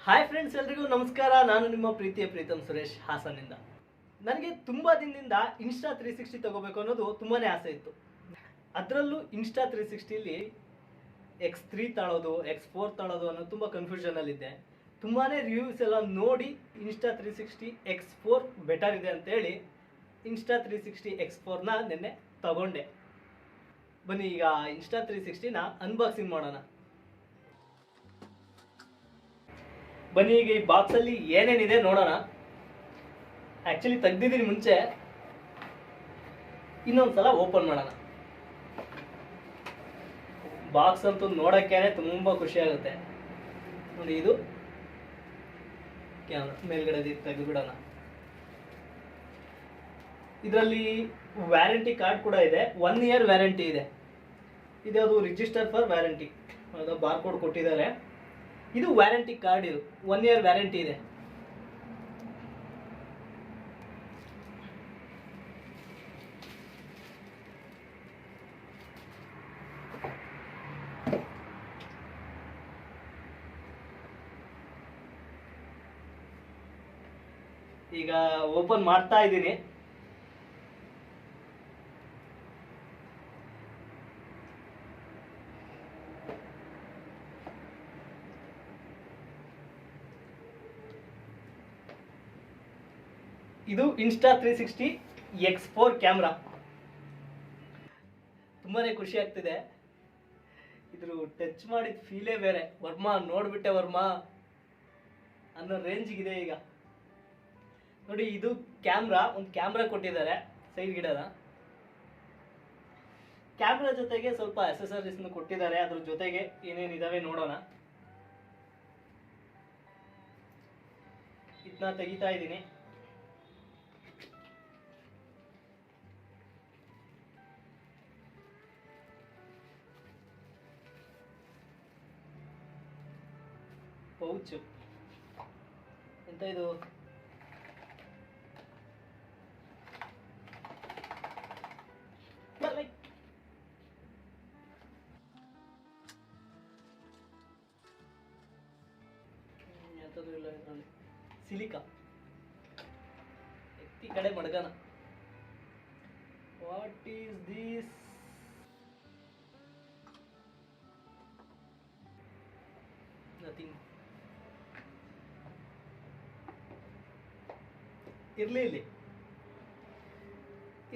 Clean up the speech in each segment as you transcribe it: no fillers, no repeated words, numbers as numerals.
Hi friends, ಎಲ್ರಿಗೂ ನಮಸ್ಕಾರ. ನಾನು ನಿಮ್ಮ ಪ್ರೀತಿಯ ಪ್ರೀತಮ್ ಸುರೇಶ್ ಹಾಸನಿಂದ. ನನಗೆ ತುಂಬ ದಿನದಿಂದ ಇನ್ಸ್ಟಾ 360 ತಗೋಬೇಕು ಅನ್ನೋದು ತುಂಬಾ ಆಸೆ ಇತ್ತು. ಅದರಲ್ಲೂ ಇನ್ಸ್ಟಾ 360ಲಿ X3 ತಗೊಳ್ಳೋದು X4 ತಗೊಳ್ಳೋದು ಅನ್ನೋ ತುಂಬ ಕನ್ಫ್ಯೂಷನಲ್ಲಿದ್ದೆ. ತುಂಬಾ ರಿವ್ಯೂಸ್ ಎಲ್ಲ ನೋಡಿ ಇನ್ಸ್ಟಾ 360 X4 ಬೆಟರ್ ಇದೆ ಅಂತೇಳಿ ಇನ್ಸ್ಟಾ 360 X4ನ ನಿನ್ನೆ ತಗೊಂಡೆ. ಬನ್ನಿ ಈಗ ಇನ್ಸ್ಟಾ 360ನ ಅನ್ಬಾಕ್ಸಿಂಗ್ ಮಾಡೋಣ. ಬನ್ನಿ ಈಗ ಈ ಬಾಕ್ಸಲ್ಲಿ ಏನೇನಿದೆ ನೋಡೋಣ. ಆ್ಯಕ್ಚುಲಿ ತೆಗ್ದಿದ್ದೀನಿ ಮುಂಚೆ, ಇನ್ನೊಂದ್ಸಲ ಓಪನ್ ಮಾಡೋಣ. ಬಾಕ್ಸ್ ಅಂತೂ ನೋಡೋಕ್ಕೇನೆ ತುಂಬ ಖುಷಿ ಆಗುತ್ತೆ ನೋಡಿ. ಇದು ಕ್ಯಾಮ್ರಾ ಮೇಲ್ಗಡೆ ತೆಗೆದುಬಿಡೋಣ. ಇದರಲ್ಲಿ ವ್ಯಾರಂಟಿ ಕಾರ್ಡ್ ಕೂಡ ಇದೆ. 1 year ವ್ಯಾರಂಟಿ ಇದೆ. ಇದು register for warranty, bar code ಕೊಟ್ಟಿದ್ದಾರೆ. ಇದು ವ್ಯಾರಂಟಿ ಕಾರ್ಡ್. ಇದು 1 year ವ್ಯಾರಂಟಿ ಇದೆ. ಈಗ ಓಪನ್ ಮಾಡ್ತಾ ಇದ್ದೀನಿ. ಇದು ಇನ್ಸ್ಟಾ 360 X4 ಕ್ಯಾಮ್ರಾ. ತುಂಬಾನೇ ಖುಷಿ ಆಗ್ತಿದೆ. ಇದ್ರ ಟಚ್ ಮಾಡಿದ ಫೀಲೇ ಬೇರೆ. ವರ್ಮಾ ನೋಡ್ಬಿಟ್ಟೆ ವರ್ಮಾ ಅನ್ನೋ ರೇಂಜಿಗಿದೆ ಈಗ ನೋಡಿ. ಇದು ಕ್ಯಾಮ್ರಾ, ಒಂದು ಕ್ಯಾಮ್ರಾ ಕೊಟ್ಟಿದ್ದಾರೆ ಸೈಡ್ ಗಿಡದ. ಕ್ಯಾಮ್ರಾ ಜೊತೆಗೆ ಸ್ವಲ್ಪ ಅಸೆಸರೀಸ್ ಕೊಟ್ಟಿದ್ದಾರೆ. ಅದ್ರ ಜೊತೆಗೆ ಏನೇನಿದಾವೆ ನೋಡೋಣ. ಇದನ್ನ ತೆಗಿತಾ ಇದ್ದೀನಿ. ಪೌಚ್ ಎಂತ ಇದು? ಎಂಥದ್ದು ಇಲ್ಲ ಇದರಲ್ಲಿ. ಸಿಲಿಕಾ ಈ ಕಡೆ ಮಡಗನ. What is this? ನಥಿಂಗ್. ಇರ್ಲಿ ಇಲ್ಲಿ.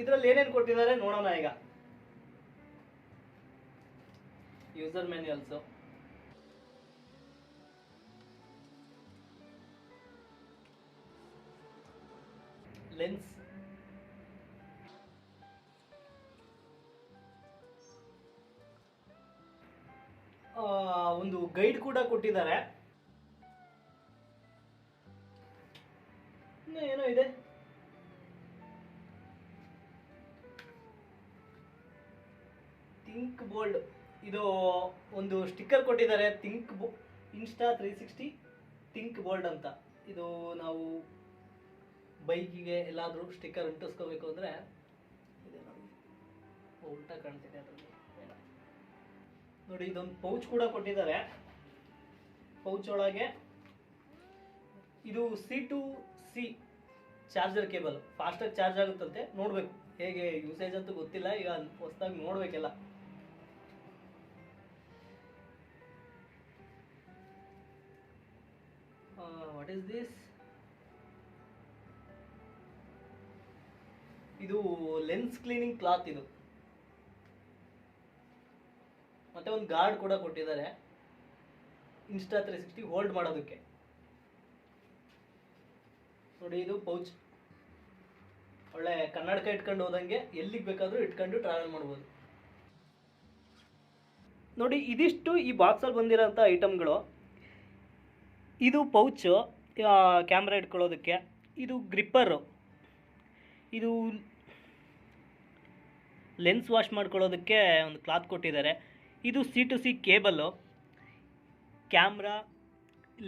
ಇದರಲ್ಲಿ ಏನೇನು ಕೊಟ್ಟಿದ್ದಾರೆ ನೋಡೋಣ ಈಗ. ಯೂಸರ್ ಮ್ಯಾನ್ಯಲ್ಸ್, ಲೆನ್ಸ್, ಒಂದು ಗೈಡ್ ಕೂಡ ಕೊಟ್ಟಿದ್ದಾರೆ. ಏನೋ ಇದೆ. ಥಿಂಕ್ ಬೋಲ್ಡ್, ಇದು ಒಂದು ಸ್ಟಿಕ್ಕರ್ ಕೊಟ್ಟಿದ್ದಾರೆ. ಇನ್ಸ್ಟಾ 360 ಥಿಂಕ್ ಬೋಲ್ಡ್ ಅಂತ. ಇದು ನಾವು ಬೈಕಿಗೆ ಎಲ್ಲಾದರೂ ಸ್ಟಿಕ್ಕರ್ ಅಂಟಿಸ್ಕೋಬೇಕು ಅಂದರೆ ಇದೆ ನೋಡಿ. ಉಲ್ಟಾ ಕಾಣ್ತಿದೆ ಅದರಲ್ಲಿ ನೋಡಿ. ಇದೊಂದು ಪೌಚ್ ಕೂಡ ಕೊಟ್ಟಿದ್ದಾರೆ. ಪೌಚ್ ಒಳಗೆ ಇದು C2C ಚಾರ್ಜರ್ ಕೇಬಲ್. ಫಾಸ್ಟಾಗಿ ಚಾರ್ಜ್ ಆಗುತ್ತಂತೆ. ನೋಡಬೇಕು ಹೇಗೆ ಯೂಸೇಜ್ ಅಂತೂ ಗೊತ್ತಿಲ್ಲ. ಈಗ ಹೊಸದಾಗಿ ನೋಡಬೇಕೆಲ್ಲ. What is this? ಇದು ಲೆನ್ಸ್ ಕ್ಲೀನಿಂಗ್ ಕ್ಲಾತ್. ಇದು ಮತ್ತೆ ಒಂದು ಗಾರ್ಡ್ ಕೂಡ ಕೊಟ್ಟಿದ್ದಾರೆ ಇನ್ಸ್ಟಾ 360 ಹೋಲ್ಡ್ ಮಾಡೋದಕ್ಕೆ ನೋಡಿ. ಇದು ಪೌಚ್. ಒಳ್ಳೆ ಕನ್ನಡಕ ಇಟ್ಕೊಂಡು ಹೋದಂಗೆ ಎಲ್ಲಿಗೆ ಬೇಕಾದರೂ ಇಟ್ಕೊಂಡು ಟ್ರಾವೆಲ್ ಮಾಡ್ಬೋದು ನೋಡಿ. ಇದಿಷ್ಟು ಈ ಬಾಕ್ಸಲ್ಲಿ ಬಂದಿರೋಂಥ ಐಟಮ್ಗಳು. ಇದು ಪೌಚು, ಕ್ಯಾಮ್ರಾ ಇಟ್ಕೊಳ್ಳೋದಕ್ಕೆ. ಇದು ಗ್ರಿಪ್ಪರು. ಇದು ಲೆನ್ಸ್ ವಾಶ್ ಮಾಡ್ಕೊಳ್ಳೋದಕ್ಕೆ ಒಂದು ಕ್ಲಾತ್ ಕೊಟ್ಟಿದ್ದಾರೆ. ಇದು C2C cable, camera,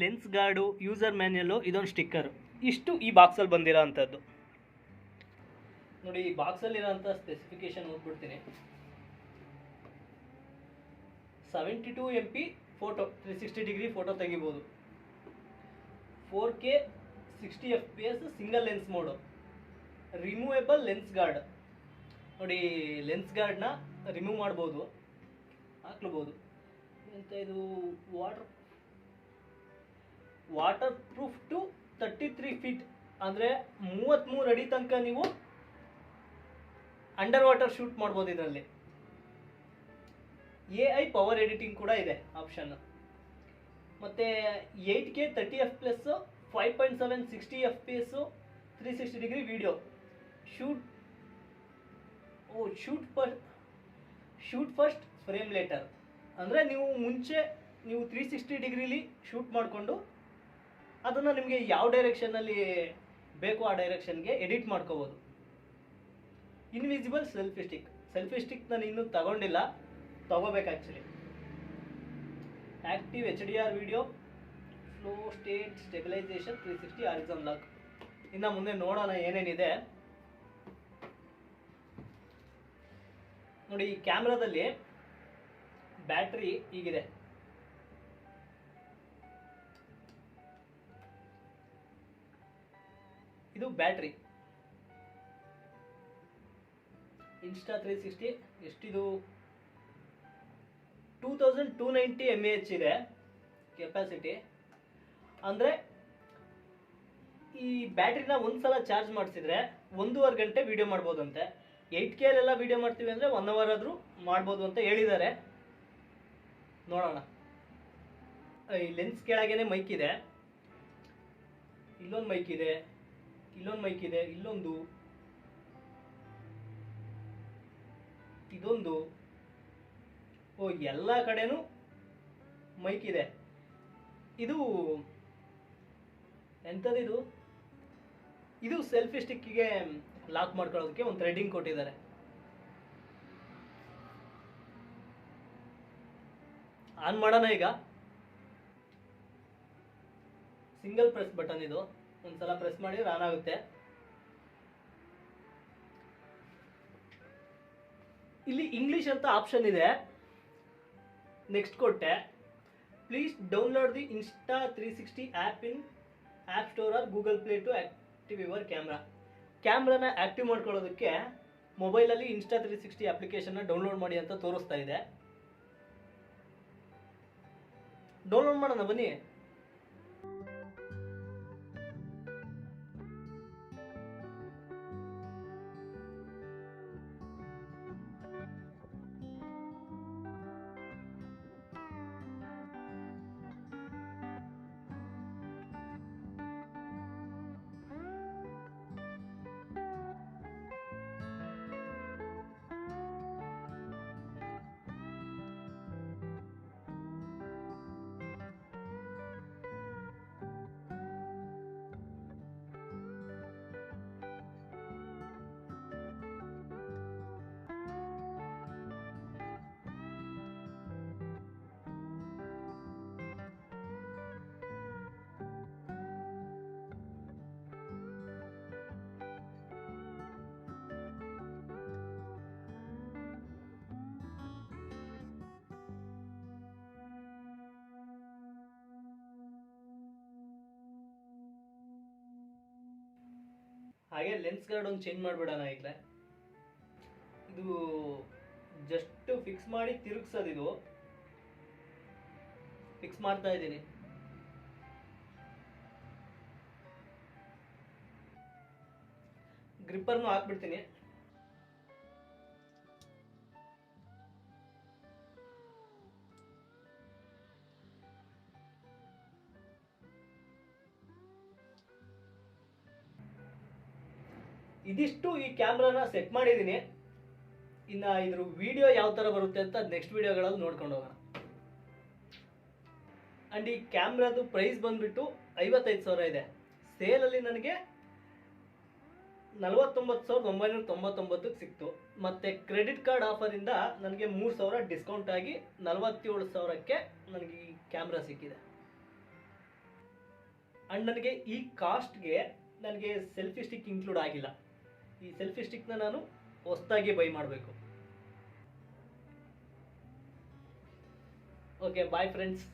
lens guard, user manual, ಇದೊಂದು ಸ್ಟಿಕ್ಕರು. ಇಷ್ಟು ಈ ಬಾಕ್ಸಲ್ಲಿ ಬಂದಿರೋ ಅಂಥದ್ದು ನೋಡಿ. ಈ ಬಾಕ್ಸಲ್ಲಿರೋಂಥ ಸ್ಪೆಸಿಫಿಕೇಶನ್ ಓದ್ಬಿಡ್ತೀನಿ. 72 MP ಫೋಟೋ 360 ಡಿಗ್ರಿ ಫೋಟೋ ತೆಗಿಬೋದು. 4K 60 FPS single lens mode, removable lens guard. ನೋಡಿ, ಲೆನ್ಸ್ ಗಾರ್ಡ್ನ ರಿಮೂವ್ ಮಾಡ್ಬೋದು, ಹಾಕ್ಲಬೋದು. ಎಂತ ಇದು, ವಾಟರ್ ಪ್ರೂಫ್ ಟು 33 ಫೀಟ್, ಅಂದರೆ 33 ಅಡಿ ತನಕ ನೀವು ಅಂಡರ್ ವಾಟರ್ ಶೂಟ್ ಮಾಡ್ಬೋದು ಇದರಲ್ಲಿ. AI ಪವರ್ ಎಡಿಟಿಂಗ್ ಕೂಡ ಇದೆ ಆಪ್ಷನ್. ಮತ್ತು 8K 30 FPS 5.7 60 FPS 360 degree video. Shoot first frame later, ಅಂದರೆ ನೀವು ಮುಂಚೆ 360 ಡಿಗ್ರಿಲಿ ಶೂಟ್ ಮಾಡಿಕೊಂಡು ಅದನ್ನು ನಿಮಗೆ ಯಾವ ಡೈರೆಕ್ಷನ್ನಲ್ಲಿ ಬೇಕೋ ಆ ಡೈರೆಕ್ಷನ್ಗೆ ಎಡಿಟ್ ಮಾಡ್ಕೋಬೋದು. ಇನ್ವಿಸಿಬಲ್ ಸೆಲ್ಫಿ ಸ್ಟಿಕ್ ನಾನು ಇನ್ನೂ ತಗೊಂಡಿಲ್ಲ, ತಗೋಬೇಕು actually. Active HDR video, flow state stabilisation, 360 horizon lock. ಇನ್ನು ಮುಂದೆ ನೋಡೋಣ ಏನೇನಿದೆ. ನೋಡಿ, ಈ ಕ್ಯಾಮ್ರಾದಲ್ಲಿ ಬ್ಯಾಟ್ರಿ ಹೀಗಿದೆ. ಇದು ಬ್ಯಾಟ್ರಿ Insta360. ಎಷ್ಟಿದು? 2290 mAh ಇದೆ ಕೆಪಾಸಿಟಿ. ಅಂದರೆ ಈ ಬ್ಯಾಟ್ರಿನ ಒಂದ್ಸಲ ಚಾರ್ಜ್ ಮಾಡಿಸಿದ್ರೆ 1.5 ಗಂಟೆ ವಿಡಿಯೋ ಮಾಡ್ಬೋದಂತೆ. 8K ಅಲ್ಲೆಲ್ಲ ವಿಡಿಯೋ ಮಾಡ್ತೀವಿ ಅಂದರೆ 1 ಅವರ್ ಆದರೂ ಮಾಡ್ಬೋದು ಅಂತ ಹೇಳಿದ್ದಾರೆ. ನೋಡೋಣ. ಈ ಲೆನ್ಸ್ ಕೆಳಗೇನೆ ಮೈಕ್ ಇದೆ, ಇಲ್ಲೊಂದು ಮೈಕ್ ಇದೆ, ಇಲ್ಲೊಂದು ಮೈಕ್ ಇದೆ, ಇಲ್ಲೊಂದು, ಇದೊಂದು. ಎಲ್ಲ ಕಡೆನೂ ಮೈಕ್ ಇದೆ. ಇದು ಎಂಥದ್ದು? ಇದು ಸೆಲ್ಫಿ ಸ್ಟಿಕ್ಕಿಗೆ ಲಾಕ್ ಮಾಡ್ಕೊಳ್ಳೋದಕ್ಕೆ ಒಂದು ಥ್ರೆಡಿಂಗ್ ಕೊಟ್ಟಿದ್ದಾರೆ. ಆನ್ ಮಾಡೋಣ ಈಗ. ಸಿಂಗಲ್ ಪ್ರೆಸ್ ಬಟನ್ ಇದು, ಒಂದ್ಸಲ ಪ್ರೆಸ್ ಮಾಡಿದ್ರೆ ಆನ್ ಆಗುತ್ತೆ. ಇಲ್ಲಿ ಇಂಗ್ಲಿಷ್ ಅಂತ ಆಪ್ಷನ್ ಇದೆ, ನೆಕ್ಸ್ಟ್ ಕೊಟ್ಟೆ. Please download the Insta360 app in app store or Google play to active your camera. ಕ್ಯಾಮ್ರಾನ ಆಕ್ಟಿವ್ ಮಾಡ್ಕೊಳ್ಳೋದಕ್ಕೆ ಮೊಬೈಲಲ್ಲಿ Insta360 ಅಪ್ಲಿಕೇಶನ್ನ ಡೌನ್ಲೋಡ್ ಮಾಡಿ ಅಂತ ತೋರಿಸ್ತಾ ಇದೆ. ಡೌನ್ಲೋಡ್ ಮಾಡೋಣ ಬನ್ನಿ. ಹಾಗೆ ಲೆನ್ಸ್ ಗಾರ್ಡ್ ಒಂದು ಚೇಂಜ್ ಮಾಡಿಬಿಡೋಣ. ಈಗಲೇ ಇದು ಜಸ್ಟ್ ಫಿಕ್ಸ್ ಮಾಡಿ ತಿರುಗಿಸೋದು. ಇದು ಫಿಕ್ಸ್ ಮಾಡ್ತಾ ಇದ್ದೀನಿ. ಗ್ರಿಪ್ಪರ್ನು ಹಾಕ್ಬಿಡ್ತೀನಿ. ಇದಿಷ್ಟು ಈ ಕ್ಯಾಮ್ರಾನ ಸೆಟ್ ಮಾಡಿದ್ದೀನಿ. ಇನ್ನು ಇದ್ರ ವಿಡಿಯೋ ಯಾವ ಥರ ಬರುತ್ತೆ ಅಂತ ನೆಕ್ಸ್ಟ್ ವಿಡಿಯೋಗಳಲ್ಲಿ ನೋಡ್ಕೊಂಡು ಹೋಗೋಣ. ಆ್ಯಂಡ್ ಈ ಕ್ಯಾಮ್ರಾದು ಪ್ರೈಸ್ ಬಂದುಬಿಟ್ಟು 55,000 ಇದೆ. ಸೇಲಲ್ಲಿ ನನಗೆ 49,999ಕ್ಕೆ ಸಿಕ್ತು. ಮತ್ತು ಕ್ರೆಡಿಟ್ ಕಾರ್ಡ್ ಆಫರಿಂದ ನನಗೆ 3,000 ಡಿಸ್ಕೌಂಟ್ ಆಗಿ 47,000ಕ್ಕೆ ನನಗೆ ಈ ಕ್ಯಾಮ್ರಾ ಸಿಕ್ಕಿದೆ. ಆ್ಯಂಡ್ ನನಗೆ ಈ ಕಾಸ್ಟ್ಗೆ ನನಗೆ ಸೆಲ್ಫಿ ಸ್ಟಿಕ್ ಇನ್ಕ್ಲೂಡ್ ಆಗಿಲ್ಲ. ಈ ಸೆಲ್ಫಿ ಸ್ಟಿಕ್ನ ನಾನು ಹೊಸದಾಗಿ ಬೈ ಮಾಡಬೇಕು. Okay, bye friends.